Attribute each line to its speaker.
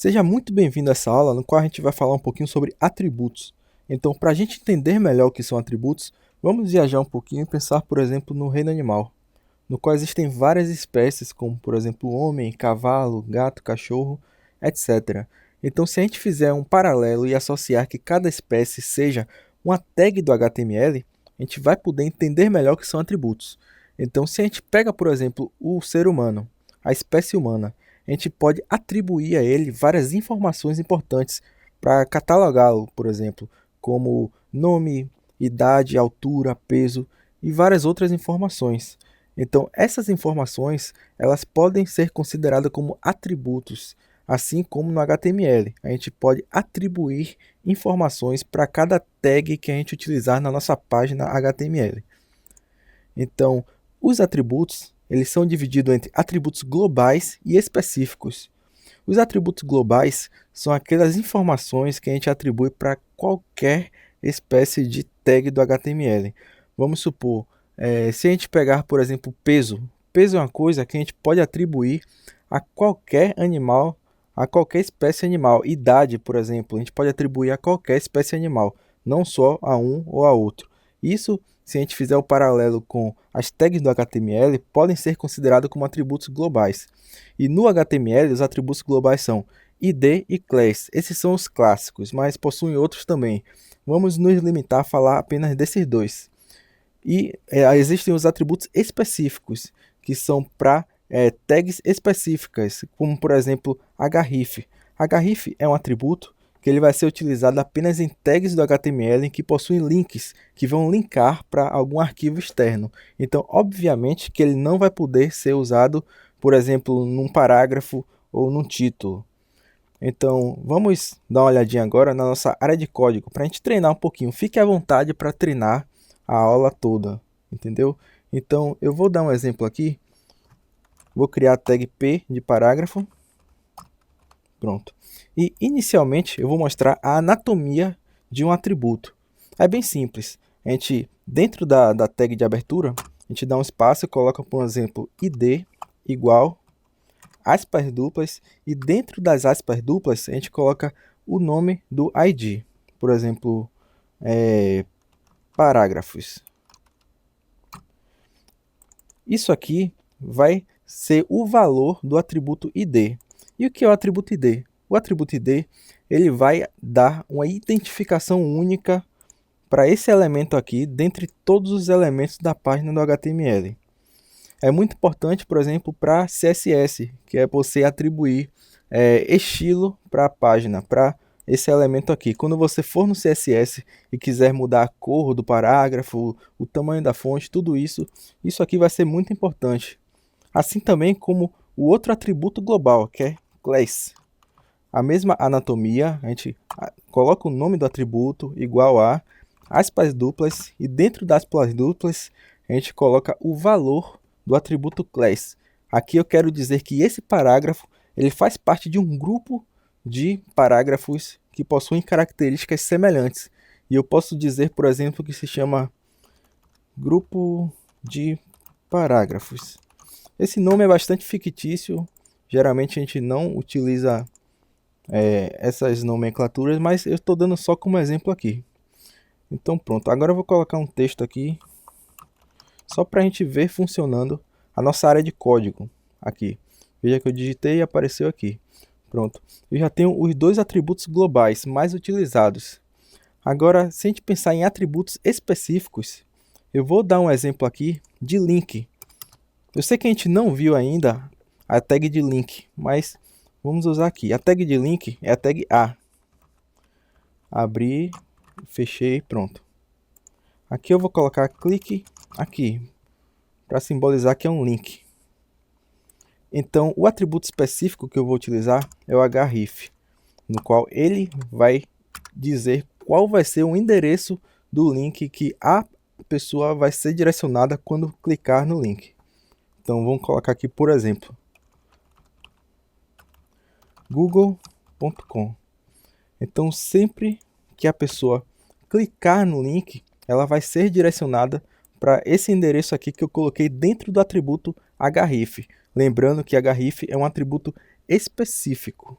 Speaker 1: Seja muito bem-vindo a essa aula no qual a gente vai falar um pouquinho sobre atributos. Então, para a gente entender melhor o que são atributos, vamos viajar um pouquinho e pensar, por exemplo, no reino animal, no qual existem várias espécies, como, por exemplo, homem, cavalo, gato, cachorro, etc. Então, se a gente fizer um paralelo e associar que cada espécie seja uma tag do HTML, a gente vai poder entender melhor o que são atributos. Então, se a gente pega, por exemplo, o ser humano, a espécie humana, a gente pode atribuir a ele várias informações importantes para catalogá-lo, por exemplo, como nome, idade, altura, peso e várias outras informações. Então, essas informações, elas podem ser consideradas como atributos, assim como no HTML. A gente pode atribuir informações para cada tag que a gente utilizar na nossa página HTML. Então, os atributos, eles são divididos entre atributos globais e específicos. Os atributos globais são aquelas informações que a gente atribui para qualquer espécie de tag do HTML. Vamos supor, se a gente pegar, por exemplo, peso. Peso é uma coisa que a gente pode atribuir a qualquer animal, a qualquer espécie animal. Idade, por exemplo, a gente pode atribuir a qualquer espécie animal, não só a um ou a outro. Isso, se a gente fizer o paralelo com as tags do HTML, podem ser considerados como atributos globais. E no HTML, os atributos globais são ID e class. Esses são os clássicos, mas possuem outros também. Vamos nos limitar a falar apenas desses dois. E existem os atributos específicos, que são para tags específicas, como por exemplo href. Href é um atributo que ele vai ser utilizado apenas em tags do HTML que possuem links, que vão linkar para algum arquivo externo. Então, obviamente que ele não vai poder ser usado, por exemplo, num parágrafo ou num título. Então, vamos dar uma olhadinha agora na nossa área de código, para a gente treinar um pouquinho. Fique à vontade para treinar a aula toda, entendeu? Então, eu vou dar um exemplo aqui. Vou criar a tag P de parágrafo. Pronto. E inicialmente eu vou mostrar a anatomia de um atributo. É bem simples. A gente, dentro da tag de abertura, a gente dá um espaço e coloca, por exemplo, id igual aspas duplas, e dentro das aspas duplas a gente coloca o nome do ID. Por exemplo, parágrafos. Isso aqui vai ser o valor do atributo ID. E o que é o atributo ID? O atributo ID ele vai dar uma identificação única para esse elemento aqui, dentre todos os elementos da página do HTML. É muito importante, por exemplo, para CSS, que é você atribuir estilo para a página, para esse elemento aqui. Quando você for no CSS e quiser mudar a cor do parágrafo, o tamanho da fonte, tudo isso, isso aqui vai ser muito importante. Assim também como o outro atributo global, que é class. A mesma anatomia, a gente coloca o nome do atributo igual a aspas duplas, e dentro das aspas duplas a gente coloca o valor do atributo class. Aqui eu quero dizer que esse parágrafo ele faz parte de um grupo de parágrafos que possuem características semelhantes. E eu posso dizer, por exemplo, que se chama grupo de parágrafos. Esse nome é bastante fictício, geralmente a gente não utiliza essas nomenclaturas, mas eu estou dando só como exemplo aqui. Então pronto, agora eu vou colocar um texto aqui, só para a gente ver funcionando a nossa área de código aqui. Veja que eu digitei e apareceu aqui. Pronto, eu já tenho os dois atributos globais mais utilizados. Agora, se a gente pensar em atributos específicos, eu vou dar um exemplo aqui de link. Eu sei que a gente não viu ainda a tag de link, mas vamos usar aqui. A tag de link é a tag A. Abri, fechei, pronto. Aqui eu vou colocar clique aqui, para simbolizar que é um link. Então, o atributo específico que eu vou utilizar é o href, no qual ele vai dizer qual vai ser o endereço do link que a pessoa vai ser direcionada quando clicar no link. Então, vamos colocar aqui, por exemplo, google.com. Então, sempre que a pessoa clicar no link, ela vai ser direcionada para esse endereço aqui que eu coloquei dentro do atributo href. Lembrando que href é um atributo específico.